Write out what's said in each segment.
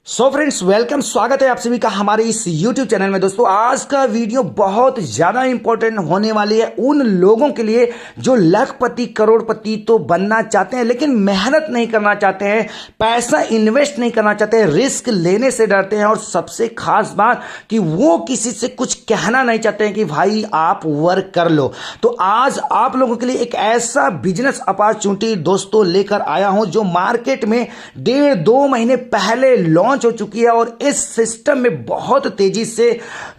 So friends welcome, स्वागत है आप सभी का हमारे इस YouTube चैनल में। दोस्तों आज का वीडियो बहुत ज़्यादा इंपॉर्टेंट होने वाली है उन लोगों के लिए जो लखपति करोड़पति तो बनना चाहते हैं लेकिन मेहनत नहीं करना चाहते हैं, पैसा इन्वेस्ट नहीं करना चाहते हैं, रिस्क लेने से डरते हैं और सबसे खास बात कि वो किसी से कुछ कहना नहीं चाहते हैं कि भाई आप वर्क कर लो। तो आज आप लोगों के लिए एक ऐसा बिजनेस अपॉर्चुनिटी दोस्तों लेकर आया हूं जो मार्केट में 1.5-2 महीने पहले लॉन्च हो चुकी है और इस सिस्टम में बहुत तेजी से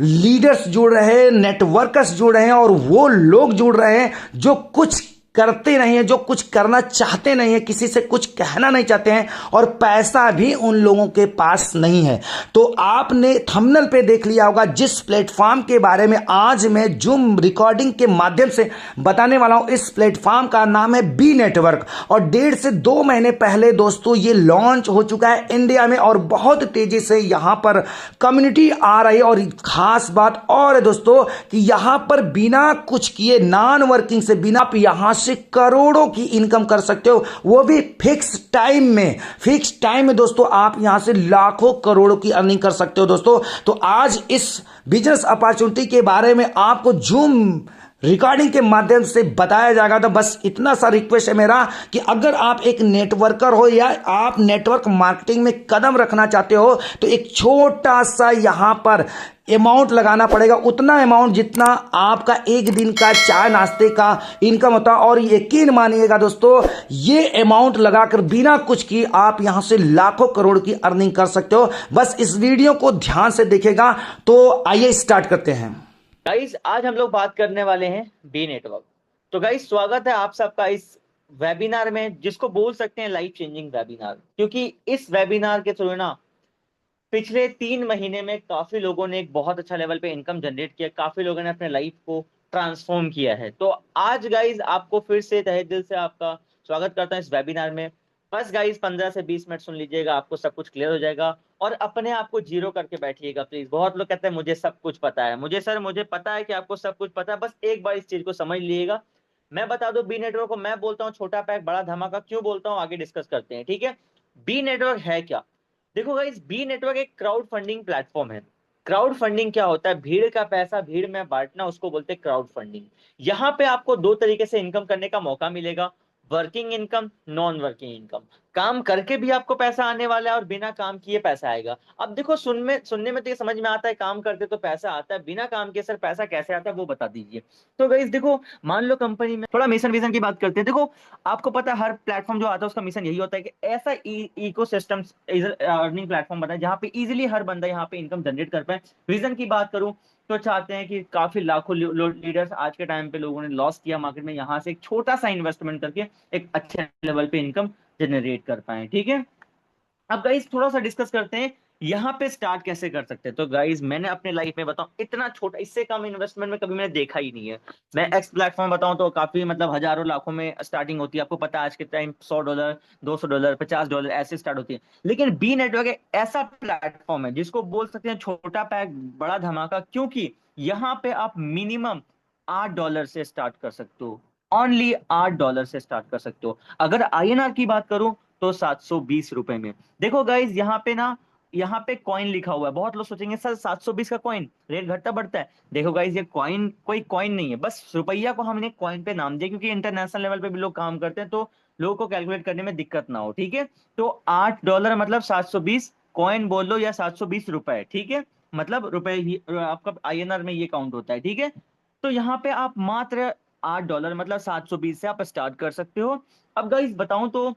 लीडर्स जुड़ रहे हैं, नेटवर्कर्स जुड़ रहे हैं और वो लोग जुड़ रहे हैं जो कुछ करते नहीं है, जो कुछ करना चाहते नहीं है, किसी से कुछ कहना नहीं चाहते हैं और पैसा भी उन लोगों के पास नहीं है। तो आपने थंबनेल पे देख लिया होगा जिस प्लेटफॉर्म के बारे में आज मैं जूम रिकॉर्डिंग के माध्यम से बताने वाला हूं। इस प्लेटफॉर्म का नाम है बी नेटवर्क और 1.5 से 2 महीने पहले दोस्तों ये लॉन्च हो चुका है इंडिया में और बहुत तेजी से यहां पर कम्युनिटी आ रही है। और खास बात और है दोस्तों कि यहां पर बिना कुछ किए, नॉन वर्किंग से, बिना यहां से करोड़ों की इनकम कर सकते हो, वो भी फिक्स टाइम में। फिक्स टाइम में दोस्तों आप यहां से लाखों करोड़ों की अर्निंग कर सकते हो दोस्तों। तो आज इस बिजनेस अपॉर्चुनिटी के बारे में आपको जूम रिकॉर्डिंग के माध्यम से बताया जाएगा। तो बस इतना सा रिक्वेस्ट है मेरा कि अगर आप एक नेटवर्कर हो या आप नेटवर्क मार्केटिंग में कदम रखना चाहते हो तो एक छोटा सा यहां पर अमाउंट लगाना पड़ेगा, उतना अमाउंट जितना आपका एक दिन का चाय नाश्ते का इनकम होता है। और यकीन मानिएगा दोस्तों ये अमाउंट लगाकर बिना कुछ किए आप यहां से लाखों करोड़ की अर्निंग कर सकते हो। बस इस वीडियो को ध्यान से देखेगा। तो आइए स्टार्ट करते हैं। गाइस आज हम लोग बात करने वाले हैं बी नेटवर्क। तो गाइस स्वागत है आप सबका इस वेबिनार में, जिसको बोल सकते हैं लाइफ चेंजिंग वेबिनार, क्योंकि इस वेबिनार के थ्रू ना पिछले 3 महीने में काफी लोगों ने एक बहुत अच्छा लेवल पे इनकम जनरेट किया, काफी लोगों ने अपने लाइफ को ट्रांसफॉर्म किया है। तो आज गाइस आपको फिर से तहे दिल से आपका स्वागत करता हूं इस वेबिनार में। बस गाइस 15 से 20 मिनट सुन लीजिएगा, आपको सब कुछ क्लियर हो जाएगा और अपने आप को जीरो करके बैठिएगा प्लीज। बहुत लोग कहते हैं मुझे सब कुछ पता है, मुझे पता है कि आपको सब कुछ पता है, बस एक बार इस चीज को समझ लीजिएगा। मैं बता दूं बी नेटवर्क को मैं बोलता हूँ छोटा पैक बड़ा धमाका, क्यों बोलता हूँ आगे डिस्कस करते हैं, ठीक है। बी नेटवर्क है क्या? देखो गाइस बी नेटवर्क एक क्राउड फंडिंग प्लेटफॉर्म है। क्राउड फंडिंग क्या होता है? भीड़ का पैसा भीड़ में बांटना, उसको बोलते हैं क्राउड फंडिंग। यहाँ पे आपको दो तरीके से इनकम करने का मौका मिलेगा, working income, non working income. काम करके भी आपको पैसा आने वाला है और बिना काम किए पैसा आएगा। अब देखो सुनने में तो ये समझ में आता है काम करते तो पैसा आता है, बिना काम के सर पैसा कैसे आता है वो बता दीजिए। तो गाइस देखो, मान लो कंपनी में थोड़ा मिशन विजन की बात करते हैं। देखो आपको पता है हर प्लेटफॉर्म जो आता है उसका मिशन यही होता है कि ऐसा इकोसिस्टम अर्निंग प्लेटफॉर्म बनाए जहां पे इजीली हर बंदा यहाँ पे इनकम जनरेट कर पाए। विजन की बात करूं तो चाहते हैं कि काफी लाखों लीडर्स आज के टाइम पे लोगों ने लॉस किया मार्केट में, यहाँ से एक छोटा सा इन्वेस्टमेंट करके एक अच्छे लेवल पे इनकम जनरेट कर पाए, ठीक है। अब गाइस थोड़ा सा डिस्कस करते हैं यहाँ पे स्टार्ट कैसे कर सकते हैं। तो गाइस मैंने अपने लाइफ में बताऊं इतना छोटा, इससे कम इन्वेस्टमेंट में कभी मैंने देखा ही नहीं है। मैं एक्स प्लेटफॉर्म बताऊं तो काफी मतलब हजारों लाखों में स्टार्टिंग होती है, आपको पता है आज के टाइम $100 $200 $50 ऐसे स्टार्ट होती है। लेकिन बी नेटवर्क एक ऐसा प्लेटफॉर्म है जिसको बोल सकते हैं छोटा पैक बड़ा धमाका, क्योंकि यहाँ पे आप मिनिमम $8 से स्टार्ट कर सकते हो। ओनली $8 से स्टार्ट कर सकते हो। अगर आईएनआर की बात करूं तो 720 रुपए में। देखो गाइज यहाँ पे कॉइन लिखा हुआ है, बहुत लोग सोचेंगे सर 720 का कॉइन रेट घटता बढ़ता है। देखो गाइज ये कॉइन कोई कॉइन नहीं है, बस रुपया को हमने कॉइन पे नाम दिया क्योंकि इंटरनेशनल लेवल पे भी लोग काम करते हैं तो लोगों को कैलकुलेट करने में दिक्कत ना हो, ठीक है। तो $8 मतलब 720 कॉइन बोल लो या 720 रुपए, ठीक है। मतलब रुपए ही आपका आईएनआर में ये काउंट होता है, ठीक है। तो यहाँ पे आप मात्र $8 मतलब 720 से आप स्टार्ट कर सकते हो। अब गाइज बताऊं तो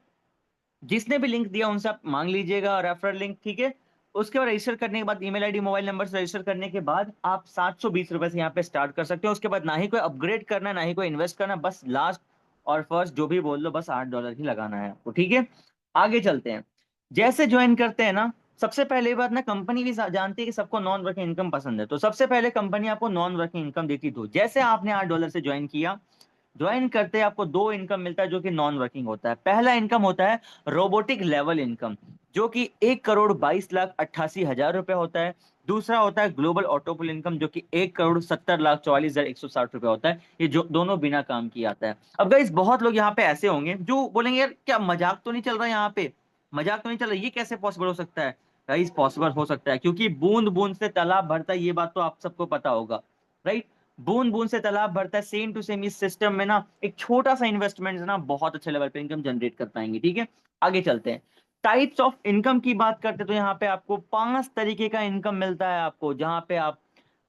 जिसने भी लिंक दिया उनसे आप मांग लीजिएगा रेफरल लिंक, ठीक है। उसके बाद रजिस्टर करने के बाद ईमेल आईडी मोबाइल नंबर से रजिस्टर करने के बाद आप 720 रुपए से यहाँ पे स्टार्ट कर सकते हो। उसके बाद ना ही कोई अपग्रेड करना ना ही कोई इन्वेस्ट करना, बस लास्ट और फर्स्ट जो भी बोल लो बस $8 ही लगाना है आपको, ठीक है। आगे चलते हैं। जैसे ज्वाइन करते हैं ना, सबसे पहले बात ना कंपनी भी जानती है कि सबको नॉन वर्किंग इनकम पसंद है, तो सबसे पहले कंपनी आपको नॉन वर्किंग इनकम देती है। तो जैसे आपने $8 से ज्वाइन किया, ज्वाइन करते हैं आपको दो इनकम मिलता है जो कि नॉन वर्किंग होता है। पहला इनकम होता है रोबोटिक लेवल इनकम, जो कि 1,22,88,000 रुपए होता है। दूसरा होता है ग्लोबल ऑटोपुल इनकम, जो कि 1,70,44,160 रुपए होता है। ये जो दोनों बिना काम किए आता है। अब गाइस बहुत लोग यहाँ पे ऐसे होंगे जो बोलेंगे यार क्या मजाक तो नहीं चल रहा है, यहाँ पे मजाक तो नहीं चल रहा, ये कैसे पॉसिबल हो सकता है। गाइस पॉसिबल हो सकता है, क्योंकि बूंद बूंद से तालाब भरता है, ये बात तो आप सबको पता होगा, राइट। बूंद बूंद से तालाब भरता है, सेम टू सेम इस सिस्टम में ना एक छोटा सा इन्वेस्टमेंट ना बहुत अच्छे लेवल पे इनकम जनरेट कर पाएंगे, ठीक है। आगे चलते हैं, टाइप्स ऑफ इनकम की बात करते हैं, तो यहाँ पे आपको 5 तरीके का इनकम मिलता है आपको, जहाँ पे आप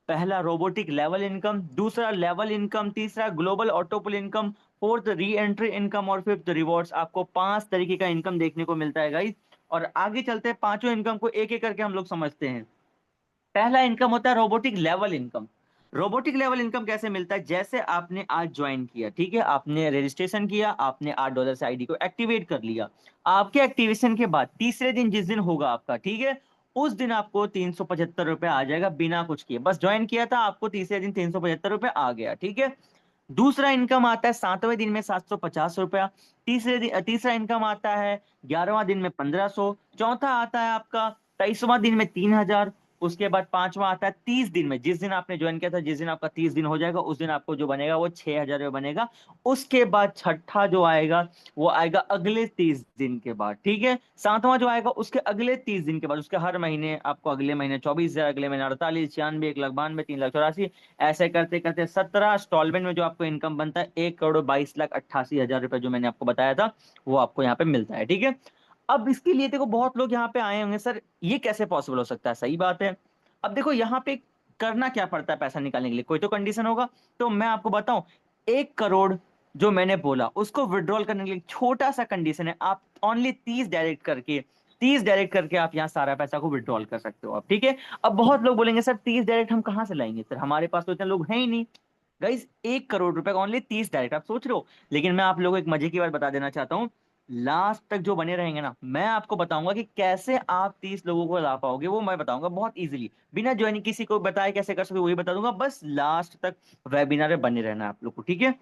पहला रोबोटिक लेवल इनकम, दूसरा लेवल इनकम, तीसरा global ऑटोपुल income, fourth re entry income और फिफ्थ रिवॉर्ड्स। आपको 5 तरीके का इनकम देखने को मिलता है गाइस। और आगे चलते हैं, पांचों इनकम को एक एक करके हम लोग समझते हैं। पहला इनकम होता है robotic level income. Robotic level income कैसे मिलता है? जैसे आपने आज ज्वाइन किया, ठीक है, आपने रजिस्ट्रेशन किया, आपने $8 से आईडी को एक्टिवेट कर लिया। आपके एक्टिवेशन के बाद तीसरे दिन, जिस दिन होगा आपका, ठीक है, उस दिन आपको 375 रुपए आ जाएगा बिना कुछ किए। बस ज्वाइन किया था, आपको तीसरे दिन 375 रुपए आ गया, ठीक है। दूसरा इनकम आता है 7वें दिन में 750 रुपया। तीसरा इनकम आता है 11वां दिन में 1500। चौथा आता है आपका 23वां दिन में 3000। उसके बाद पांचवा आता है 30 दिन में, जिस दिन आपने ज्वाइन किया था, जिस दिन आपका 30 दिन हो जाएगा, उस दिन आपको जो बनेगा वो 6000 रुपये बनेगा। उसके बाद छठा जो आएगा वो आएगा अगले 30 दिन के बाद, ठीक है। सातवां जो आएगा उसके अगले 30 दिन के बाद, उसके हर महीने आपको अगले महीने 24,000, अगले महीने 48, 96, 1,92, 3,84, ऐसे करते करते 17 इंस्टॉलमेंट में जो आपको इनकम बनता है 1,22,88,000 रुपए, जो मैंने आपको बताया था, वो आपको यहाँ पे मिलता है, ठीक है। अब इसके लिए देखो, बहुत लोग यहाँ पे आए होंगे, सर ये कैसे पॉसिबल हो सकता है? सही बात है। अब देखो यहाँ पे करना क्या पड़ता है पैसा निकालने के लिए, कोई तो कंडीशन होगा। तो मैं आपको बताऊं, 1 करोड़ जो मैंने बोला उसको विड्रॉल करने के लिए छोटा सा कंडीशन है, आप ओनली 30 डायरेक्ट करके आप यहाँ सारा पैसा को विड्रॉल कर सकते हो आप, ठीक है। अब बहुत लोग बोलेंगे सर 30 डायरेक्ट हम कहाँ से लाएंगे, सर हमारे पास तो इतने लोग हैं ही नहीं। गाइस 1 करोड़ रुपए का ओनली 30 डायरेक्ट, आप सोच रहे हो। लेकिन मैं आप लोगों को एक मजे की बात बता देना चाहता हूँ, लास्ट तक जो बने रहेंगे ना, मैं आपको बताऊंगा कि कैसे आप 30 लोगों को ला पाओगे, वो मैं बताऊंगा बहुत इजीली, बिना ज्वाइनिंग किसी को बताए कैसे कर सकते हो वही बता दूंगा। बस लास्ट तक वेबिनार में बने रहना है आप लोग को, ठीक है।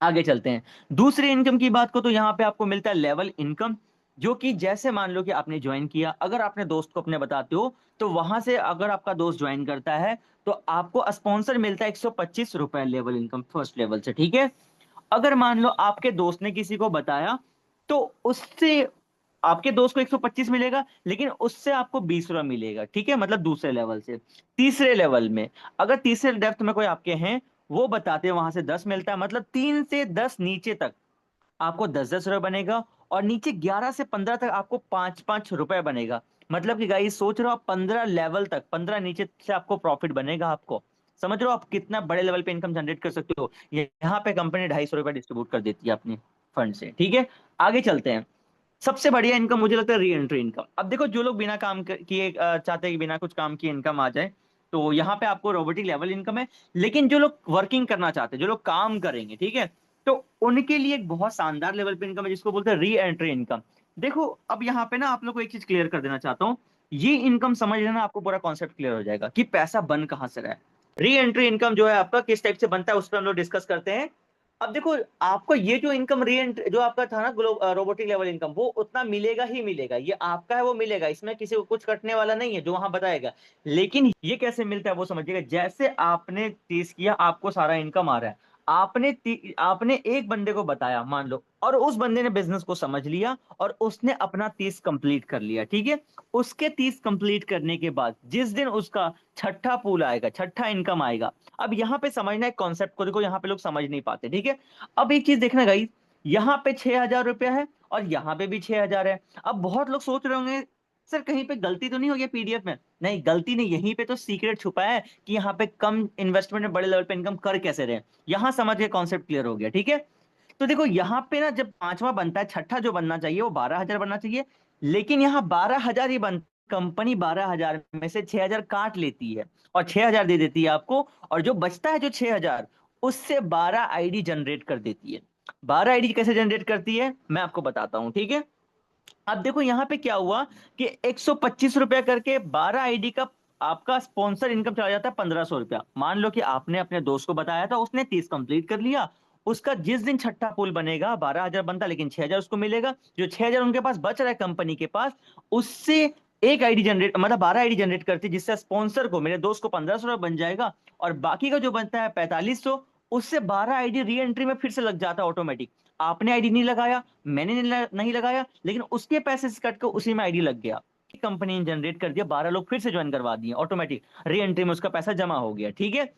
आगे चलते हैं, दूसरी इनकम की बात को, तो यहाँ पे आपको मिलता है लेवल इनकम, जो कि जैसे मान लो कि आपने ज्वाइन किया, अगर आपने दोस्त को अपने बताते हो, तो वहां से अगर आपका दोस्त ज्वाइन करता है तो आपको स्पॉन्सर मिलता है 125 रुपए लेवल इनकम फर्स्ट लेवल से, ठीक है। अगर मान लो आपके दोस्त ने किसी को बताया, तो उससे आपके दोस्त को 125 मिलेगा, लेकिन उससे आपको 20 रुपया मिलेगा, ठीक है, मतलब दूसरे लेवल से। तीसरे लेवल में अगर तीसरे डेप्थ में कोई आपके हैं, वो बताते हैं, वहां से 10 मिलता है, मतलब 3 से 10 नीचे तक आपको 10-10 रुपए बनेगा। और नीचे 11 से 15 तक आपको 5-5 रुपए बनेगा। मतलब कि गाइस सोच रहे हो आप 15 लेवल तक, 15 नीचे से आपको प्रॉफिट बनेगा आपको। समझ रहे हो आप कितना बड़े लेवल पे इनकम जनरेट कर सकते हो। यहाँ पे कंपनी 250 रुपए डिस्ट्रीब्यूट कर देती है अपने फंड से, ठीक है। आगे चलते हैं, सबसे बढ़िया इनकम मुझे लगता है री एंट्री इनकम। अब देखो, जो लोग बिना काम किए चाहते हैं कि बिना कुछ काम किए इनकम आ जाए, तो यहाँ पे आपको रोबोटिक लेवल इनकम है। लेकिन जो लोग वर्किंग करना चाहते हैं, जो लोग काम करेंगे, ठीक है, तो उनके लिए एक बहुत शानदार लेवल पे इनकम है, जिसको बोलते हैं री एंट्री इनकम। देखो अब यहाँ पे ना आप लोग को एक चीज क्लियर कर देना चाहता हूँ, ये इनकम समझ लेना, आपको पूरा कॉन्सेप्ट क्लियर हो जाएगा कि पैसा बन कहाँ से रहा है। री एंट्री इनकम जो है आपका किस टाइप से बनता है, उस पर हम लोग डिस्कस करते हैं। अब देखो, आपको ये जो इनकम री जो आपका था ना रोबोटिक लेवल इनकम, वो उतना मिलेगा ही मिलेगा, ये आपका है वो मिलेगा, इसमें किसी को कुछ कटने वाला नहीं है जो वहां बताएगा। लेकिन ये कैसे मिलता है वो समझिएगा, जैसे आपने 30 किया, आपको सारा इनकम आ रहा है। आपने एक बंदे को बताया मान लो, और उस बंदे ने बिजनेस को समझ लिया और उसने अपना 30 कंप्लीट कर लिया, ठीक है। उसके 30 कंप्लीट करने के बाद जिस दिन उसका छठा पूल आएगा, छठा इनकम आएगा। अब यहाँ पे समझना एक कॉन्सेप्ट को, देखो यहाँ पे लोग समझ नहीं पाते, ठीक है। अब एक चीज देखना गाइस, यहाँ पे 6,000 रुपया है और यहाँ पे भी 6,000 है। अब बहुत लोग सोच रहे होंगे सर कहीं पे गलती तो नहीं हो गई पीडीएफ में? नहीं, गलती नहीं, यहीं पे तो सीक्रेट छुपा है कि यहाँ पे कम इन्वेस्टमेंट में बड़े लेवल पे इनकम कर कैसे रहे। यहाँ समझ के कॉन्सेप्ट क्लियर हो गया, ठीक है। तो देखो यहाँ पे ना, जब पांचवा बनता है, छठा जो बनना चाहिए वो 12,000 बनना चाहिए, लेकिन यहाँ 12,000 ही बन, कंपनी 12,000 में से 6,000 काट लेती है और 6,000 दे देती है आपको। और जो बचता है जो 6,000, उससे 12 आईडी जनरेट कर देती है। 12 आईडी कैसे जनरेट करती है मैं आपको बताता हूं, ठीक है। अब देखो यहाँ पे क्या हुआ कि 125 रुपया करके 12 आईडी का आपका स्पॉन्सर इनकम चला जाता है 1,500 रुपया। मान लो कि आपने अपने दोस्त को बताया था, उसने 30 कंप्लीट कर लिया, उसका जिस दिन छठा पुल बनेगा 12,000 बनता, लेकिन 6,000 उसको मिलेगा। जो 6,000 उनके पास बच रहा है कंपनी के पास, उससे एक आईडी जनरेट, मतलब 12 आईडी जनरेट करती है, जिससे स्पॉन्सर को, मेरे दोस्त को 1,500 बन जाएगा। और बाकी का जो बनता है 4,500, उससे 12 आईडी री एंट्री में फिर से लग जाता है ऑटोमेटिक। आपने आईडी नहीं लगाया, मैंने नहीं लगाया, लेकिन उसके पैसे से कट के उसी में आईडी लग गया। कंपनी ने जनरेट कर दिया, 12 लोग फिर से ज्वाइन करवा दिए, ऑटोमेटिक री एंट्री में उसका पैसा जमा हो गया, ठीक है।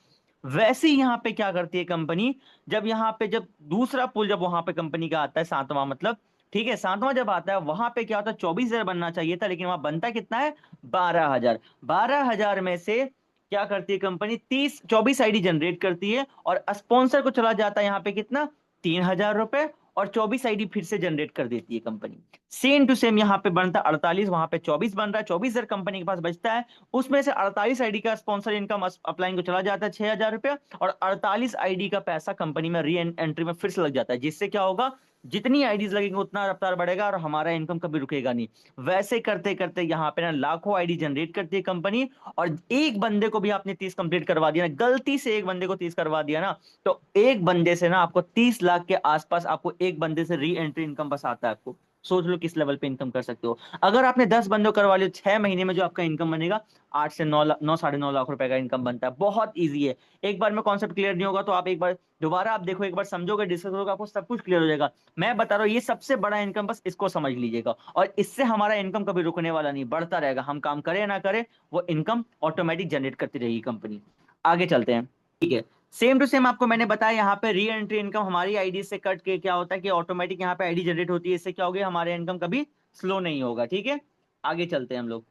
वैसे ही यहाँ पे क्या करती है कंपनी, जब यहाँ पे जब दूसरा पुल जब वहां पे कंपनी का आता है, सातवां मतलब, ठीक है, सातवां जब आता है वहां पे क्या होता है, 24,000 बनना चाहिए था, लेकिन वहां बनता कितना है, 12,000। 12,000 में से क्या करती है कंपनी, 24 आईडी जनरेट करती है, और स्पॉन्सर को चला जाता है यहाँ पे कितना, 3,000 रुपए, और 24 आईडी फिर से जनरेट कर देती है कंपनी। सेम टू सेम यहाँ पे बनता है 48, वहां पे 24 बन रहा है, 24,000 कंपनी के पास बचता है, उसमें से 48 आईडी का स्पॉन्सर इनकम अपलाइन को चला जाता है 6,000 रुपया, और 48 आईडी का पैसा कंपनी में री एंट्री में फिर से लग जाता है, जिससे क्या होगा, जितनी आईडीज लगेंगे उतना रफ्तार बढ़ेगा और हमारा इनकम कभी रुकेगा नहीं। वैसे करते करते यहाँ पे ना लाखों आईडी जनरेट करती है कंपनी, और एक बंदे को भी आपने 30 कंप्लीट करवा दिया ना, गलती से एक बंदे को 30 करवा दिया ना, तो एक बंदे से ना आपको 30 लाख के आसपास आपको एक बंदे से री एंट्री इनकम बस आता है आपको। सोच लो किस लेवल पे इनकम कर सकते हो। अगर आपने 10 बंदों करवा लियो, 6 महीने में जो आपका इनकम बनेगा, 8 से 9 साढ़े 9 लाख रुपए का इनकम बनता है। बहुत ईजी है। एक बार में कॉन्सेप्ट क्लियर नहीं होगा तो आप एक बार दोबारा आप देखो, एक बार समझोगे, डिस्कस करोगे, आपको सब कुछ क्लियर हो जाएगा। मैं बता रहा हूँ, ये सबसे बड़ा इनकम, बस इसको समझ लीजिएगा, और इससे हमारा इनकम कभी रुकने वाला नहीं, बढ़ता रहेगा। हम काम करें ना करें, वो इनकम ऑटोमेटिक जनरेट करती रहेगी कंपनी। आगे चलते हैं, ठीक है। सेम टू सेम आपको मैंने बताया, यहाँ पे री एंट्री इनकम हमारी आईडी से कट के क्या होता है कि ऑटोमेटिक यहाँ पे आईडी जनरेट होती है, इससे क्या होगा, हमारा इनकम कभी स्लो नहीं होगा, ठीक है। आगे चलते हैं हम लोग।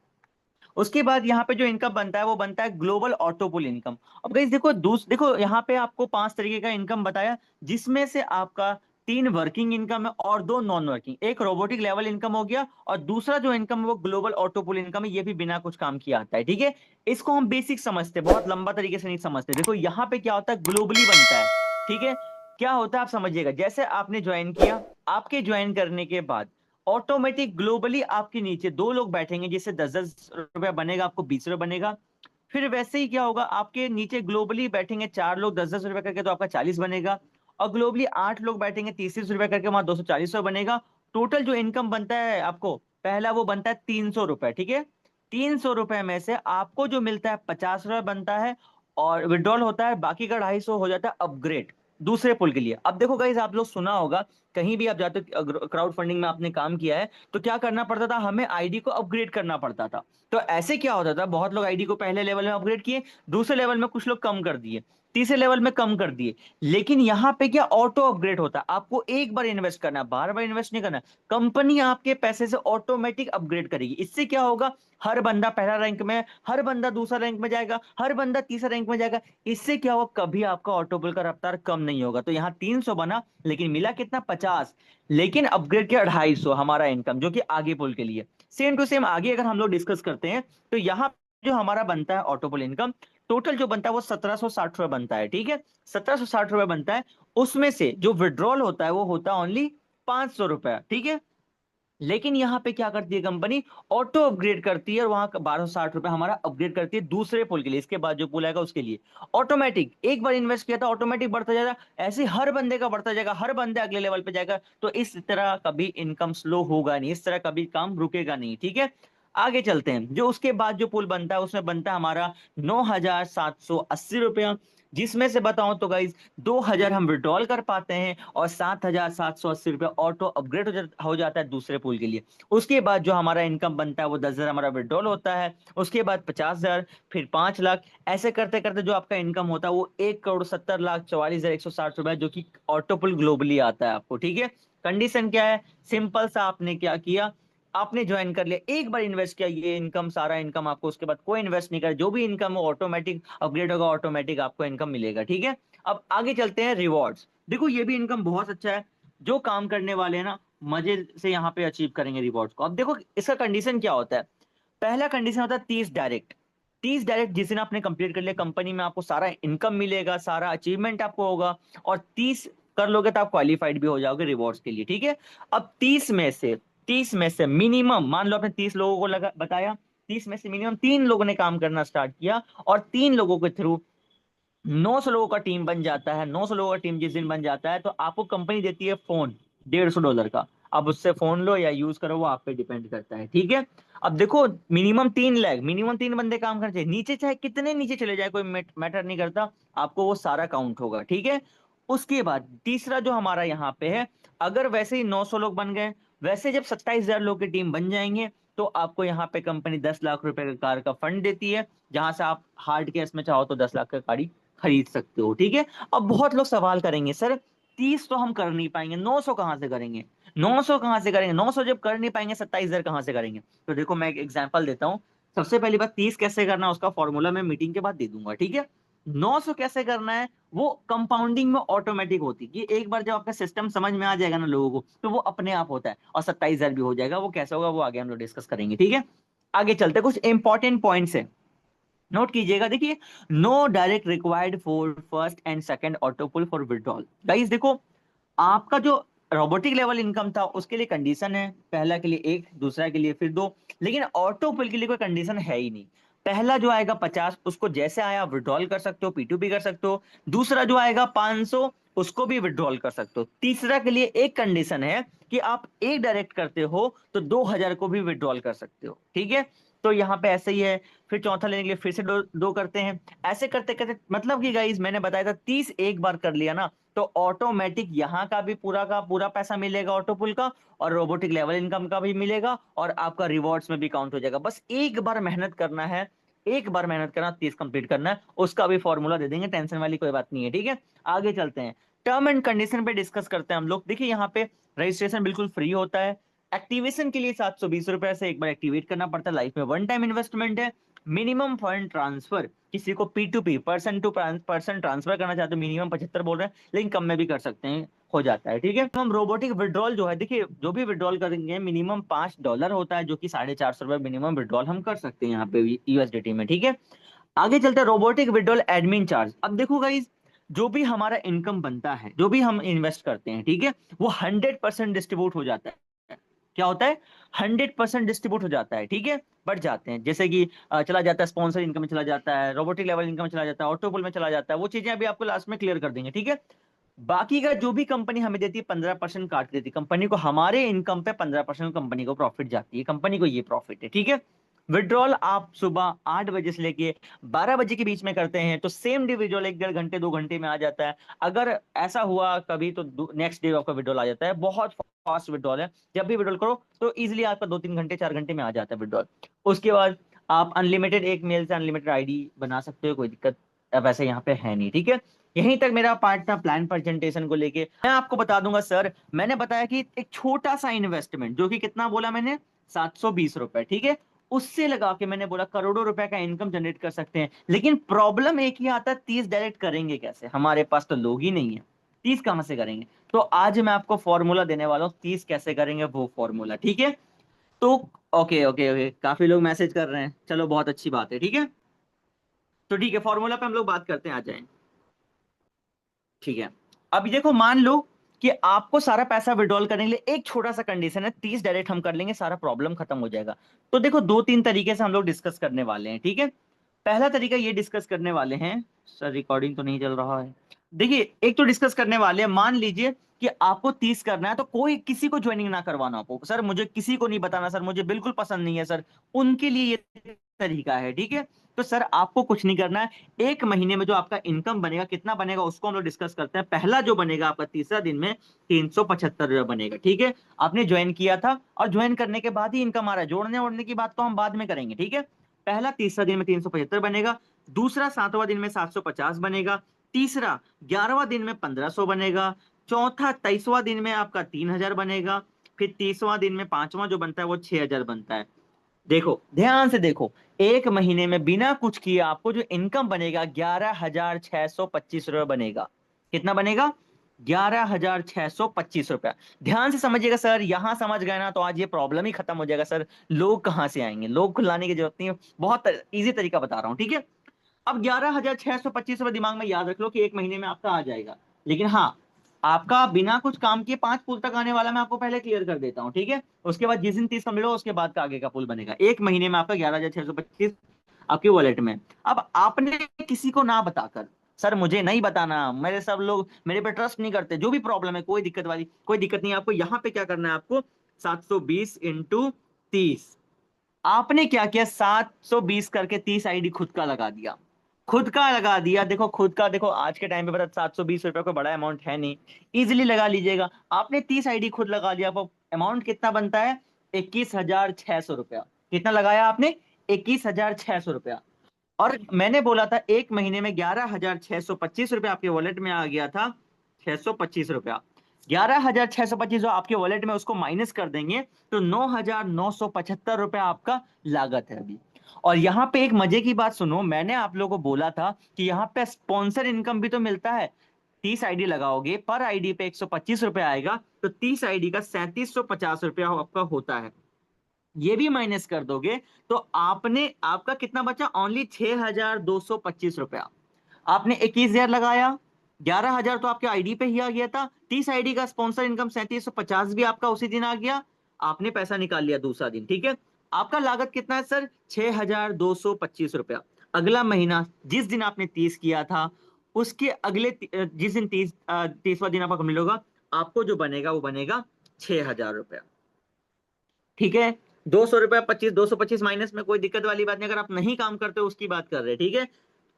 उसके बाद यहाँ पे जो इनकम बनता है वो बनता है ग्लोबल ऑटो पुल इनकम। अब गाइस देखो, देखो यहाँ पे आपको 5 तरीके का इनकम बताया, जिसमें से आपका 3 वर्किंग इनकम है और 2 नॉन वर्किंग। एक रोबोटिक लेवल इनकम हो गया, और दूसरा जो इनकम है वो ग्लोबल ऑटो पुल इनकम है, ये भी बिना कुछ काम किया आता है, ठीक है। इसको हम बेसिक समझते हैं, बहुत लंबा तरीके से नहीं समझते। देखो यहाँ पे क्या होता है, ग्लोबली बनता है, ठीक है। क्या होता है आप समझिएगा, जैसे आपने ज्वाइन किया, आपके ज्वाइन करने के बाद ऑटोमेटिक ग्लोबली आपके नीचे 2 लोग बैठेंगे, जिससे 10-10 रुपया बनेगा, आपको 20 रुपया बनेगा। फिर वैसे ही क्या होगा, आपके नीचे ग्लोबली बैठेंगे 4 लोग 10-10 रुपया करके, तो आपका 40 बनेगा। और ग्लोबली 8 लोग बैठेंगे 30-30 रुपया करके, वहां 240 बनेगा। टोटल जो इनकम बनता है आपको, पहला वो बनता है 300 रुपए, ठीक है। 300 रुपए में से आपको जो मिलता है 50 रुपए बनता है, और विड्रॉल होता है, बाकी का 250 हो जाता है अपग्रेड दूसरे पुल के लिए। अब देखो गाइस, आप लोग सुना होगा, कहीं भी आप जाते हो, क्राउड फंडिंग में आपने काम किया है, तो क्या करना पड़ता था, हमें आईडी को अपग्रेड करना पड़ता था। तो ऐसे क्या होता था, बहुत लोग आईडी को पहले लेवल में अपग्रेड किए, दूसरे लेवल में कुछ लोग कम कर दिए, तीसरे लेवल में कम कर दिए। लेकिन यहाँ पे क्या, ऑटो अपग्रेड होता है, आपको एक बार इन्वेस्ट करना है, बार बार इन्वेस्ट नहीं करना। कंपनी आपके पैसे से ऑटोमेटिक अपग्रेड करेगी। इससे क्या होगा, हर बंदा पहला रैंक में, हर बंदा दूसरा रैंक में जाएगा, हर बंदा तीसरा रैंक में जाएगा। इससे क्या होगा, कभी आपका ऑटोपुल का रफ्तार कम नहीं होगा। तो यहाँ 300 बना, लेकिन मिला कितना, 50, लेकिन अपग्रेड किया 250 हमारा इनकम, जो कि आगे पुल के लिए। सेम टू सेम आगे अगर हम लोग डिस्कस करते हैं, तो यहाँ जो हमारा बनता है ऑटोपुल इनकम, टोटल जो बनता है वो 1760 रुपए बनता है, ठीक है। 1760 रुपए बनता है, उसमें से जो विड्रॉल होता है वो होता है ओनली 500 रुपया, ठीक है। लेकिन यहाँ पे क्या करती है कंपनी, ऑटो अपग्रेड करती है, और वहां 1260 रुपए हमारा अपग्रेड करती है दूसरे पुल के लिए। इसके बाद जो पुल आएगा उसके लिए ऑटोमेटिक, एक बार इन्वेस्ट किया था ऑटोमेटिक बढ़ता जाएगा। ऐसे हर बंदे का बढ़ता जाएगा, हर बंदे अगले लेवल पे जाएगा। तो इस तरह कभी इनकम स्लो होगा नहीं, इस तरह कभी काम रुकेगा नहीं, ठीक है। आगे चलते हैं, जो उसके बाद जो पुल बनता है उसमें बनता है हमारा 9,780 रुपया, जिसमें से बताऊं तो गाइज 2,000 हम विड्रॉल कर पाते हैं, और 7,780 रुपया ऑटो अपग्रेड हो जाता है दूसरे पुल के लिए। उसके बाद जो हमारा इनकम बनता है वो 10,000 हमारा विड्रॉल होता है, उसके बाद 50,000, फिर 5 लाख, ऐसे करते करते जो आपका इनकम होता है वो 1,70,44,160 रुपया, जो कि ऑटो पुल ग्लोबली आता है आपको, ठीक है। कंडीशन क्या है, सिंपल सा, आपने क्या किया, आपने ज्वाइन कर लिया, एक बार इन्वेस्ट किया, ये इनकम सारा इनकम आपको, उसके बाद कोई इन्वेस्ट नहीं कर, जो भी इनकम हो ऑटोमेटिक अपग्रेड होगा, ऑटोमेटिक आपको इनकम मिलेगा, ठीक है। अब आगे चलते हैं, रिवॉर्ड्स। देखो ये भी इनकम बहुत अच्छा है, जो काम करने वाले हैं ना, मजे से यहाँ पे अचीव करेंगे रिवॉर्ड्स को। अब देखो इसका कंडीशन क्या होता है, पहला कंडीशन होता है 30 डायरेक्ट। 30 डायरेक्ट जिस दिन आपने कंप्लीट कर लिया, कंपनी में आपको सारा इनकम मिलेगा, सारा अचीवमेंट आपको होगा, और 30 कर लोगे तो आप क्वालिफाइड भी हो जाओगे रिवॉर्ड्स के लिए, ठीक है। अब 30 में से मिनिमम, मान लो आपने 30 लोगों को लगा बताया, 30 में से मिनिमम 3 लोगों ने काम करना स्टार्ट किया, और 3 लोगों के थ्रू 900 लोगों का टीम बन जाता है। 900 लोगों का टीम जिस दिन बन जाता है, तो आपको कंपनी देती है फोन $150 का। अब उससे फोन लो या यूज करो, वो आप पे डिपेंड करता है, ठीक है। अब देखो, मिनिमम 3 लाख, मिनिमम 3 बंदे काम करने चाहिए, नीचे चाहे कितने नीचे चले जाए कोई मैटर नहीं करता, आपको वो सारा काउंट होगा, ठीक है। उसके बाद तीसरा जो हमारा यहाँ पे है, अगर वैसे ही 900 लोग बन गए, वैसे जब 27,000 लोग की टीम बन जाएंगे, तो आपको यहाँ पे कंपनी 10 लाख रुपए का कार का फंड देती है, जहां से आप हार्ड कैश में चाहो तो 10 लाख का गाड़ी खरीद सकते हो। ठीक है। अब बहुत लोग सवाल करेंगे, सर 30 तो हम कर नहीं पाएंगे, 900 कहाँ से करेंगे, 900 कहाँ से करेंगे, 900 जब कर नहीं पाएंगे 27,000 कहाँ से करेंगे। तो देखो मैं एक एग्जांपल देता हूँ। सबसे पहली बात, 30 कैसे करना है उसका फॉर्मूला मैं मीटिंग के बाद दे दूंगा। ठीक है। 900 कैसे करना है, वो कंपाउंडिंग में ऑटोमेटिक होती है कि एक बार जब आपका सिस्टम समझ में आ जाएगा ना लोगों को, तो वो अपने आप होता है, और 27,000 भी हो जाएगा। वो कैसे होगा वो आगे हम लोग डिस्कस करेंगे। ठीक है। आगे चलते, कुछ इंपॉर्टेंट पॉइंट्स है, नोट कीजिएगा। देखिए, no direct required for first and second auto pull for withdrawal. Guys देखो, आपका जो रोबोटिक लेवल इनकम था उसके लिए कंडीशन है, पहला के लिए एक, दूसरा के लिए फिर दो, लेकिन ऑटो पुल के लिए कोई कंडीशन है ही नहीं। पहला जो आएगा 50, उसको जैसे आया विड्रॉल कर सकते हो, P2P कर सकते हो। दूसरा जो आएगा 500, उसको भी विड्रॉल कर सकते हो। तीसरा के लिए एक कंडीशन है कि आप एक डायरेक्ट करते हो तो 2,000 को भी विड्रॉल कर सकते हो। ठीक है। तो यहाँ पे ऐसे ही है। फिर चौथा लेने के लिए फिर से दो करते हैं। ऐसे करते करते मतलब कि गाइस मैंने बताया था 30 एक बार कर लिया ना, तो ऑटोमेटिक यहाँ का भी पूरा का पूरा पैसा मिलेगा ऑटो पुल का, और रोबोटिक लेवल इनकम का भी मिलेगा, और आपका रिवॉर्ड्स में भी काउंट हो जाएगा। बस एक बार मेहनत करना है, एक बार मेहनत करना, 30 कंप्लीट करना है। उसका भी फॉर्मूला दे देंगे, टेंशन वाली कोई बात नहीं है। ठीक है। आगे चलते हैं, टर्म एंड कंडीशन पे डिस्कस करते हैं हम लोग। देखिए यहाँ पे रजिस्ट्रेशन बिल्कुल फ्री होता है। एक्टिवेशन के लिए 720 रुपए से एक बार एक्टिवेट करना पड़ता है। लाइफ में वन टाइम इन्वेस्टमेंट है। मिनिमम फंड ट्रांसफर, किसी को P2P person to person transfer करना चाहते हो, मिनिमम 75 बोल रहे हैं, लेकिन कम में भी कर सकते हैं, हो जाता है। ठीक है। हम रोबोटिक विड्रॉल जो है, देखिए जो भी विड्रॉल करेंगे मिनिमम $5 होता है, जो कि 450 रुपए मिनिमम विड्रॉल हम कर सकते हैं यहाँ पे USDT में। ठीक है। आगे चलते हैं, रोबोटिक विड्रॉल एडमिन चार्ज। अब देखो गाइस, जो भी हमारा इनकम बनता है, जो भी हम इन्वेस्ट करते हैं, ठीक है, वो 100% डिस्ट्रीब्यूट हो जाता है। क्या होता है, 100% डिस्ट्रीब्यूट हो जाता है। ठीक है। बढ़ जाते हैं, जैसे कि चला जाता है स्पॉन्सर इनकम में, चला जाता है रोबोटिक लेवल इनकम में, चला जाता है ऑटोपुल में, चला जाता है। वो चीजें अभी आपको लास्ट में क्लियर कर देंगे। ठीक है। बाकी का जो भी कंपनी हमें देती है 15% काट देती है कंपनी को, हमारे इनकम पे 15% कंपनी को प्रॉफिट जाती है, कंपनी को ये प्रॉफिट है। ठीक है। विड्रॉल आप सुबह 8 बजे से लेके 12 बजे के बीच में करते हैं तो सेम डे विड्रॉल 1 डेढ़ घंटे 2 घंटे में आ जाता है। अगर ऐसा हुआ कभी तो नेक्स्ट डे आपका विड्रॉल आ जाता है। बहुत फास्ट विड्रॉल है, जब भी विड्रॉल करो तो इजिली आपका 2-3 घंटे 4 घंटे में आ जाता है विड्रॉल। उसके बाद आप अनलिमिटेड, एक मेल से अनलिमिटेड आईडी बना सकते हो, कोई दिक्कत वैसे यहाँ पे है नहीं। ठीक है। यहीं तक मेरा पार्ट था प्लान प्रेजेंटेशन को लेके। मैं आपको बता दूंगा सर, मैंने बताया कि एक छोटा सा इन्वेस्टमेंट, जो कि कितना बोला मैंने, 720 रुपए। ठीक है। उससे लगा के मैंने बोला करोड़ों रुपए का इनकम जनरेट कर सकते हैं। लेकिन प्रॉब्लम एक ही आता है, 30 डायरेक्ट करेंगे कैसे, हमारे पास तो लोग ही नहीं है, 30 कहां से करेंगे। तो आज मैं आपको फॉर्मूला देने वाला हूँ, 30 कैसे करेंगे वो फॉर्मूला। ठीक है। तो ओके ओके ओके, काफी लोग मैसेज कर रहे हैं, चलो बहुत अच्छी बात है। ठीक है। तो ठीक है, फॉर्मूला पे हम लोग बात करते हैं, आ जाए। ठीक है। अभी देखो, मान लो कि आपको सारा पैसा विड्रॉल करने के लिए एक छोटा सा कंडीशन है, 30 डायरेक्ट हम कर लेंगे, सारा प्रॉब्लम खत्म हो जाएगा। तो देखो 2-3 तरीके से हम लोग डिस्कस करने वाले हैं। ठीक है। पहला तरीका ये डिस्कस करने वाले हैं, सर रिकॉर्डिंग तो नहीं चल रहा है। देखिए, एक तो डिस्कस करने वाले हैं, मान लीजिए कि आपको 30 करना है, तो कोई किसी को ज्वाइनिंग ना करवाना आपको, सर मुझे किसी को नहीं बताना, सर मुझे बिल्कुल पसंद नहीं है सर, उनके लिए ये तरीका है। ठीक है। तो सर आपको कुछ नहीं करना है, एक महीने में जो आपका इनकम बनेगा, कितना बनेगा उसको हम लोग डिस्कस करते हैं। पहला जो बनेगा आपका तीसरा दिन में 375 रुपये बनेगा। ठीक है। आपने ज्वाइन किया था और ज्वाइन करने के बाद ही इनकम आ रहा है, जोड़ने ओड़ने की बात तो हम बाद में करेंगे। ठीक है। पहला तीसरा दिन में 375 बनेगा, दूसरा 7वां दिन में 750 बनेगा, तीसरा 11वां दिन में 1500 बनेगा, चौथा 23वां दिन में आपका 3000 बनेगा, फिर 30वां दिन में 5वां जो बनता है वो 6000 बनता है। देखो ध्यान से देखो, एक महीने में बिना कुछ किए आपको जो इनकम बनेगा 11,625 रुपये बनेगा। कितना बनेगा, 11,625 रुपया। ध्यान से समझिएगा सर, यहां समझ गए ना तो आज ये प्रॉब्लम ही खत्म हो जाएगा। सर लोग कहां से आएंगे, लोग को लाने की जरूरत नहीं है, बहुत इजी तरीका बता रहा हूं। ठीक है। अब 11,625 रुपये दिमाग में याद रख लो कि एक महीने में आपका आ जाएगा। लेकिन हाँ, आपका बिना कुछ काम किए 5 पुल तक आने वाला मैं आपको पहले क्लियर कर देता हूँ। ठीक है। उसके बाद जिस दिन 30 कंप्लीट होगा उसके बाद का आगे का पुल बनेगा। एक महीने में आपका 11,625 आपके वॉलेट में। अब आपने किसी को ना बताकर, सर मुझे नहीं बताना, मेरे सब लोग मेरे पे ट्रस्ट नहीं करते, जो भी प्रॉब्लम है, कोई दिक्कत वाली कोई दिक्कत नहीं है। आपको यहाँ पे क्या करना है, आपको 720 इंटू 30, आपने क्या किया, 720 करके 30 आईडी खुद का लगा दिया, खुद का लगा दिया। देखो खुद का, देखो आज के टाइम पे पता 720 रुपए कोई बड़ा अमाउंट है नहीं, इजिली लगा लीजिएगा। आपने 30 आईडी खुद लगा लिया, आपको अमाउंट कितना बनता है, 21,600 रुपया। कितना लगाया आपने? 21,600 रुपया। और मैंने बोला था एक महीने में 11,625 रुपया आपके वॉलेट में आ गया था। 625 रुपया, 11,625 जो आपके वॉलेट में, उसको माइनस कर देंगे तो 9,975 रुपया आपका लागत है अभी। और यहाँ पे एक मजे की बात सुनो, मैंने आप लोगों को बोला था कि यहाँ पे स्पॉन्सर इनकम भी तो मिलता है। 30 आईडी लगाओगे, पर आईडी पे 125 रुपया आएगा, तो 30 आईडी का 3750 रुपया आपका होता है। ये भी माइनस कर दोगे तो आपका कितना बचा? ओनली 6,225 रुपया। आपने 21,000 लगाया, 11,000 तो आपके आईडी पे ही आ गया था, 30 आईडी का स्पॉन्सर इनकम 3750 भी आपका उसी दिन आ गया, आपने पैसा निकाल लिया दूसरा दिन। ठीक है, आपका लागत कितना है सर? 6,225 रुपया। अगला महीना जिस दिन आपने 30 किया था, उसके अगले जिस दिन 30वां दिन आपका कंप्लीट होगा, आपको जो बनेगा वो बनेगा 6,000 रुपया। ठीक है, 200 रुपया 225 माइनस में कोई दिक्कत वाली बात नहीं, अगर आप नहीं काम करते हो उसकी बात कर रहे हैं। ठीक है,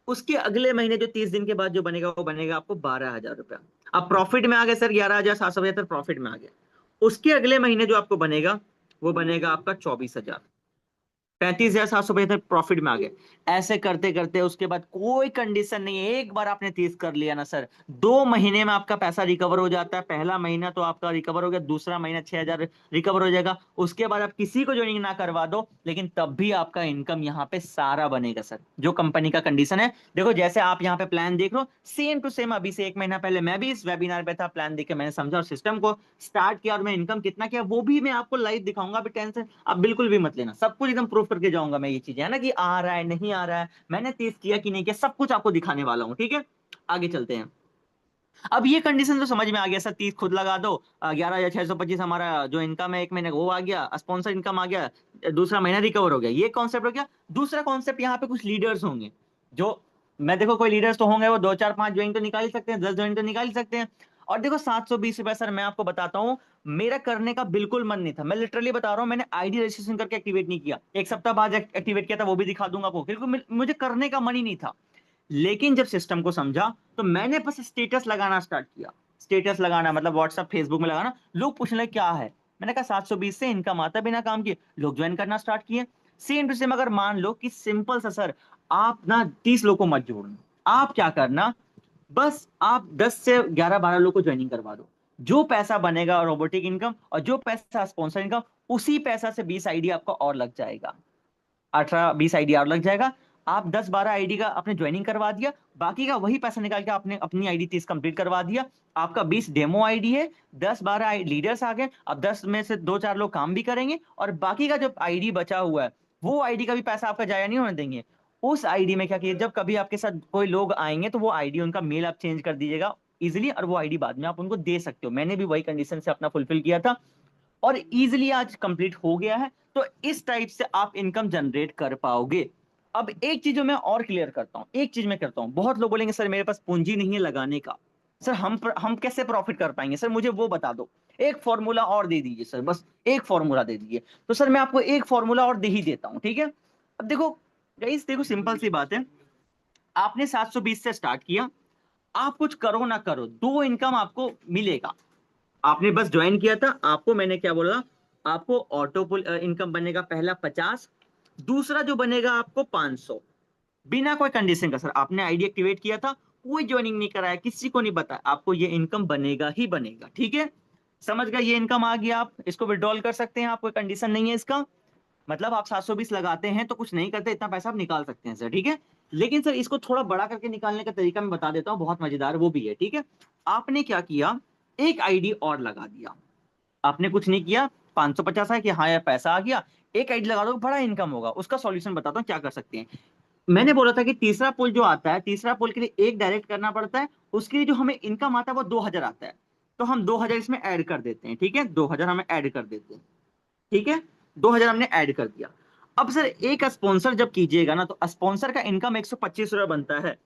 उसके अगले महीने जो 30 दिन के बाद जो बनेगा वो बनेगा आपको 12,000 रुपया। अब प्रॉफिट में आ गए सर, 11,775 प्रॉफिट में आ गया। उसके अगले महीने जो आपको बनेगा वो बनेगा आपका 24,000। 35,775 प्रॉफिट में आ गए। ऐसे करते करते उसके बाद कोई कंडीशन नहीं है, एक बार आपने 30 कर लिया ना सर, 2 महीने में आपका पैसा रिकवर हो जाता है। पहला महीना तो आपका रिकवर हो गया, दूसरा महीना 6,000 रिकवर हो जाएगा। उसके बाद आप किसी को ज्वाइनिंग ना करवा दो, लेकिन तब भी आपका इनकम यहाँ पे सारा बनेगा सर, जो कंपनी का कंडीशन है। देखो जैसे आप यहाँ पे प्लान देख लो, सेम टू सेम अभी से 1 महीना पहले मैं भी इस वेबिनार पे था, प्लान देख के मैंने समझा और सिस्टम को स्टार्ट किया, और मैं इनकम कितना किया वो भी मैं आपको लाइव दिखाऊंगा। अभी टेंशन आप बिल्कुल भी मत लेना, सब कुछ एकदम प्रूफ करके जाऊंगा मैं। ये चीजें है ना कि आ रहा है नहीं आ रहा है, मैंने 30 किया कि नहीं किया, सब कुछ आपको दिखाने वाला हूँ। ठीक है, आगे चलते हैं। अब ये कंडीशन तो समझ में आ गया सर, 30 खुद लगा दो, 11,625 हमारा जो इनकम है 1 महीने का वो आ गया, स्पॉन्सर इनकम आ गया, दूसरा महीना रिकवर हो गया, ये कॉन्सेप्ट हो गया। दूसरा कॉन्सेप्ट, यहाँ पे कुछ लीडर्स होंगे जो, मैं देखो कोई लीडर्स तो होंगे, वो 2 4 5 ज्वाइन तो निकाल ही सकते हैं, 10 ज्वाइन तो निकाल ही सकते हैं। और देखो 720 रुपए सर, मैं आपको बताता हूँ, मेरा करने का बिल्कुल मन नहीं था, मैं लिटरली बता रहा हूँ, मैंने आईडी रजिस्ट्रेशन करके एक्टिवेट नहीं किया, एक सप्ताह बाद एक्टिवेट किया था, वो भी दिखा दूंगा आपको, बिल्कुल मुझे करने का मन ही नहीं था। लेकिन जब सिस्टम को समझा तो मैंने बस स्टेटस लगाना स्टार्ट किया। स्टेटस लगाना मतलब व्हाट्सएप फेसबुक में लगाना, लोग पूछने लगे क्या है, मैंने कहा 720 से इनकम आता है बिना काम किए, लोग ज्वाइन करना स्टार्ट किए। सेम टू सेम अगर मान लो कि सिंपल सा सर, आप ना 30 लोग को मत जोड़ना, आप क्या करना, बस आप 10 से 11 12 लोग को ज्वाइनिंग करवा दो, जो पैसा बनेगा रोबोटिक इनकम और जो पैसा स्पॉन्सर इनकम, उसी पैसा से 20 आईडी आपका और लग जाएगा, 18-20 आईडी और लग जाएगा। आप 10-12 आईडी का आपने ज्वाइनिंग करवा दिया, बाकी का वही पैसा निकाल के आपने अपनी आईडी 30 कंप्लीट करवा दिया। आपका 20 डेमो आईडी है, 10-12 लीडर्स आ गए, अब 10 में से 2-4 लोग काम भी करेंगे, और बाकी का जो आईडी बचा हुआ है वो आईडी का भी पैसा आपका जाया नहीं होने देंगे। उस आईडी में क्या किए, जब कभी आपके साथ कोई लोग आएंगे तो वो आईडी उनका मेल आप चेंज कर दीजिएगा इजिली, और वो आईडी बाद में आप उनको दे सकते हो। मैंने भी वही कंडीशन से अपना फुलफिल किया था और इजिली आज कंप्लीट हो गया है। तो इस टाइप से आप इनकम जनरेट कर पाओगे। अब एक चीज जो मैं और क्लियर करता हूं, एक चीज मैं करता हूं, बहुत लोग बोलेंगे सर मेरे पास पूंजी नहीं है लगाने का, सर हम कैसे प्रॉफिट कर पाएंगे, सर मुझे वो बता दो, एक फॉर्मूला और दे दीजिए सर, बस एक फॉर्मूला दे दीजिए। तो सर मैं आपको एक फॉर्मूला और दे ही देता हूं। ठीक है, अब देखो गाइस, देखो सिंपल सी बात है, आपने 720 से स्टार्ट किया, आप कुछ करो ना करो, दो इनकम आपको मिलेगा। आपने बस ज्वाइन किया था, आपको मैंने क्या बोला, आपको ऑटो इनकम बनेगा पहला 50, दूसरा जो बनेगा आपको 500, बिना कोई कंडीशन का। सर आपने आईडी एक्टिवेट किया था, कोई ज्वाइनिंग नहीं कराया, किसी को नहीं बताया, आपको ये इनकम बनेगा ही बनेगा। ठीक है, समझ गए, ये इनकम आ गया, आप इसको विड्रॉल कर सकते हैं, आप कोई कंडीशन नहीं है इसका, मतलब आप 720 लगाते हैं तो कुछ नहीं करते, इतना पैसा आप निकाल सकते हैं सर। ठीक है, लेकिन सर इसको थोड़ा बड़ा करके निकालने का तरीका मैं बता देता हूँ, बहुत मजेदार वो भी है। ठीक है, आपने क्या किया, एक आईडी और लगा दिया, आपने कुछ नहीं किया, 550 है कि हाँ यार पैसा आ गया, एक आईडी लगा दो, बड़ा इनकम होगा। उसका सॉल्यूशन बताता हूँ क्या कर सकते हैं। मैंने बोला था कि तीसरा पुल जो आता है, तीसरा पुल के लिए एक डायरेक्ट करना पड़ता है, उसके लिए जो हमें इनकम आता है वो 2,000 आता है, तो हम 2,000 इसमें ऐड कर देते हैं। ठीक है, 2,000 हमें ऐड कर देते हैं। ठीक है, 2,000 हमने ऐड कर दिया। अब सर एक स्पॉन्सर जब कीजिएगा ना, तो स्पॉन्सर का इनकम 125 रुपये बनता है,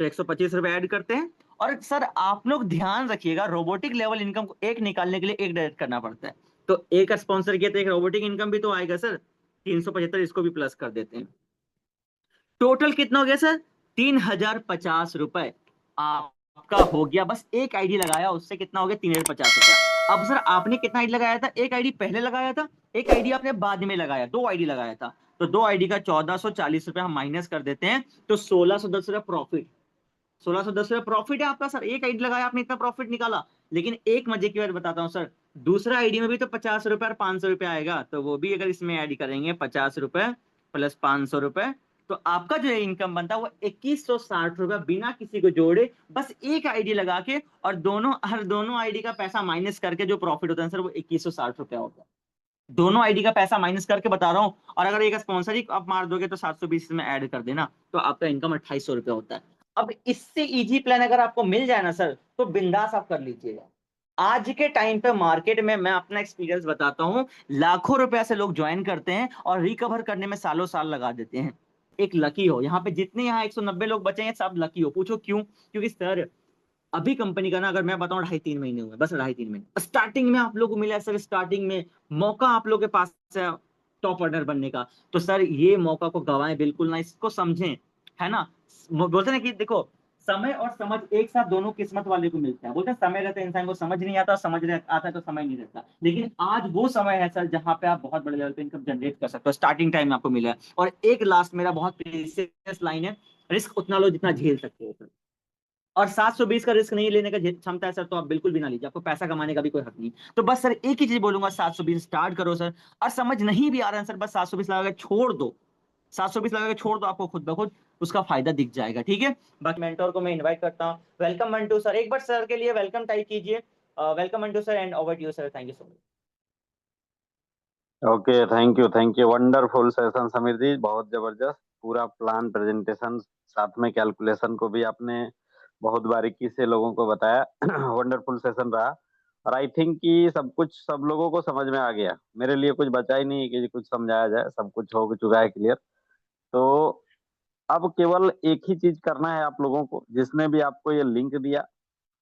तो 125 रुपये ऐड करते हैं। और सर आप लोग ध्यान रखिएगा, रोबोटिक लेवल इनकम को एक निकालने के लिए एक डायरेक्ट करना पड़ता है, तो एक स्पॉन्सर किया तो एक रोबोटिक इनकम भी तो आएगा सर, 375, इसको भी प्लस कर देते हैं। टोटल कितना हो गया सर? 3,050 रुपए आपका हो गया, बस एक आईडी लगाया उससे कितना हो गया? 3,050 रुपया। अब सर आपने कितना आईडी लगाया था? एक आईडी पहले लगाया था, एक आईडी आपने बाद में लगाया, 2 आईडी लगाया था, तो 2 आईडी का 1440 रुपए हम माइनस कर देते हैं, तो 1610 रुपए प्रॉफिट। 1610 रुपए प्रॉफिट है आपका सर, एक आईडी लगाया आपने इतना प्रॉफिट निकाला। लेकिन एक मजे की बात बताता हूँ सर, दूसरा आईडी में भी तो 50 रुपए और 500 रुपए आएगा, तो वो भी अगर इसमें ऐड करेंगे 50 रुपए प्लस 500 रुपए, तो आपका जो इनकम बनता है वो 2160 रुपए बिना किसी को जोड़े, बस एक आईडी लगा के, और हर दोनों आईडी का पैसा माइनस करके जो प्रॉफिट होता है सर वो 2160 रुपया होता है। दोनों आईडी का पैसा माइनस करके बता रहा हूँ, और अगर एक स्पॉन्सर ही आप मार दोगे तो 720 में ऐड कर देना, तो आपका इनकम 2800 रुपया होता है। अब इससे इजी प्लान अगर आपको मिल जाए ना सर, तो बिंदास आप कर लीजिएगा। आज के टाइम पे मार्केट में मैं अपना एक्सपीरियंस बताता हूँ, लाखों रुपया से लोग ज्वाइन करते हैं और रिकवर करने में सालों साल लगा देते हैं। एक लकी हो, यहाँ पे जितने यहाँ 190 लोग बचे हैं सब लकी हो। पूछो क्यों? क्योंकि सर अभी कंपनी का ना, अगर मैं बताऊं 2.5-3 महीने हुए, बस 2.5-3 महीने, स्टार्टिंग में आप लोगों को मिला है सर, स्टार्टिंग में मौका आप लोगों के पास है टॉप अर्नर बनने का, तो सर ये मौका को गवाएं बिल्कुल ना, इसको समझें, है ना। बोलते हैं ना कि देखो, समय और समझ एक साथ दोनों किस्मत वाले को मिलता है। बोलते हैं समय रहता है इंसान को समझ नहीं आता, आता है तो समय नहीं रहता। लेकिन आज वो समय है सर जहां पे आप बहुत बड़े लेवल पे इनकम जनरेट कर सकते हो, स्टार्टिंग टाइम में आपको मिला है। और एक लास्ट मेरा बहुत प्रीसियस लाइन है, रिस्क उतना लो जितना झेल सकते हो सर। और 720 का रिस्क नहीं लेने का क्षमता है सर, तो आप बिल्कुल भी ना लीजिए, आपको पैसा कमाने का भी कोई हक नहीं। तो बस सर एक ही चीज बोलूंगा, 720 स्टार्ट करो सर। और समझ नहीं भी आ रहा है सर, बस 720 लगा के छोड़ दो, 720 लगा के छोड़ दो, आपको खुद ब खुद उसका फायदा दिख जाएगा, ठीक है। बाकी मेंटोर को मैं इन्वाइट करता हूँ। वेलकम मंटू सर, एक बार सर के लिए वेलकम टाइप कीजिए। Welcome Mantu sir, and over to you sir, thank you so much. Okay, thank you, wonderful session Sameer ji, बहुत जबरदस्त। पूरा प्लान, प्रेजेंटेशन, साथ में कैलकुलेशन को भी आपने बहुत बारीकी से लोगों को बताया। वंडरफुल सेशन रहा, और आई थिंक कि सब लोगों को समझ में आ गया। मेरे लिए कुछ बचा ही नहीं कि कुछ समझाया जाए, सब कुछ हो चुका है क्लियर। तो अब केवल एक ही चीज करना है आप लोगों को, जिसने भी आपको ये लिंक दिया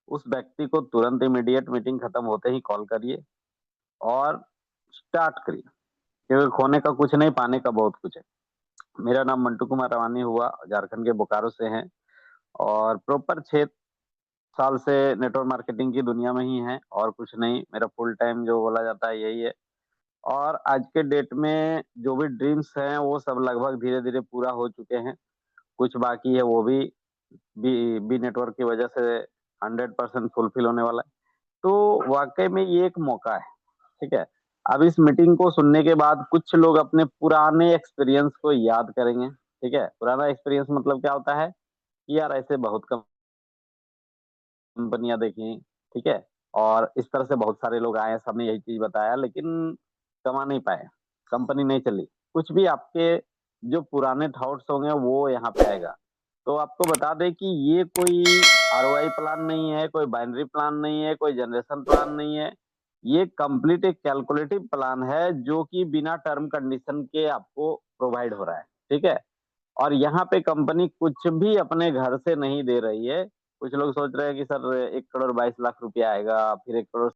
उस व्यक्ति को तुरंत इमीडिएट मीटिंग खत्म होते ही कॉल करिए और स्टार्ट करिए, क्योंकि खोने का कुछ नहीं, पाने का बहुत कुछ है। मेरा नाम मंटू कुमार रवानी हुआ, झारखंड के बोकारो से हैं, और प्रॉपर 6 साल से नेटवर्क मार्केटिंग की दुनिया में ही है, और कुछ नहीं। मेरा फुल टाइम जो बोला जाता है यही है। और आज के डेट में जो भी ड्रीम्स हैं वो सब लगभग धीरे धीरे पूरा हो चुके हैं। कुछ बाकी है, वो भी बी नेटवर्क की वजह से 100% फुलफिल होने वाला है। तो वाकई में ये एक मौका है, ठीक है। अब इस मीटिंग को सुनने के बाद कुछ लोग अपने पुराने एक्सपीरियंस को याद करेंगे, ठीक है। पुराना एक्सपीरियंस मतलब क्या होता है कि यार ऐसे बहुत कंपनियां देखी, ठीक है, और इस तरह से बहुत सारे लोग आए, सबने यही चीज बताया, लेकिन कमा नहीं पाए, कंपनी नहीं चली। कुछ भी आपके जो पुराने थॉट्स होंगे वो यहाँ पे आएगा। तो आपको बता दें कि ये कोई आरओआई प्लान नहीं है, कोई बाइनरी प्लान नहीं है, कोई जनरेशन प्लान नहीं है। ये कंप्लीट एक कैलकुलेटिव प्लान है जो कि बिना टर्म कंडीशन के आपको प्रोवाइड हो रहा है, ठीक है। और यहाँ पे कंपनी कुछ भी अपने घर से नहीं दे रही है। कुछ लोग सोच रहे हैं कि सर 1 करोड़ 22 लाख रुपया आएगा, फिर 1 करोड़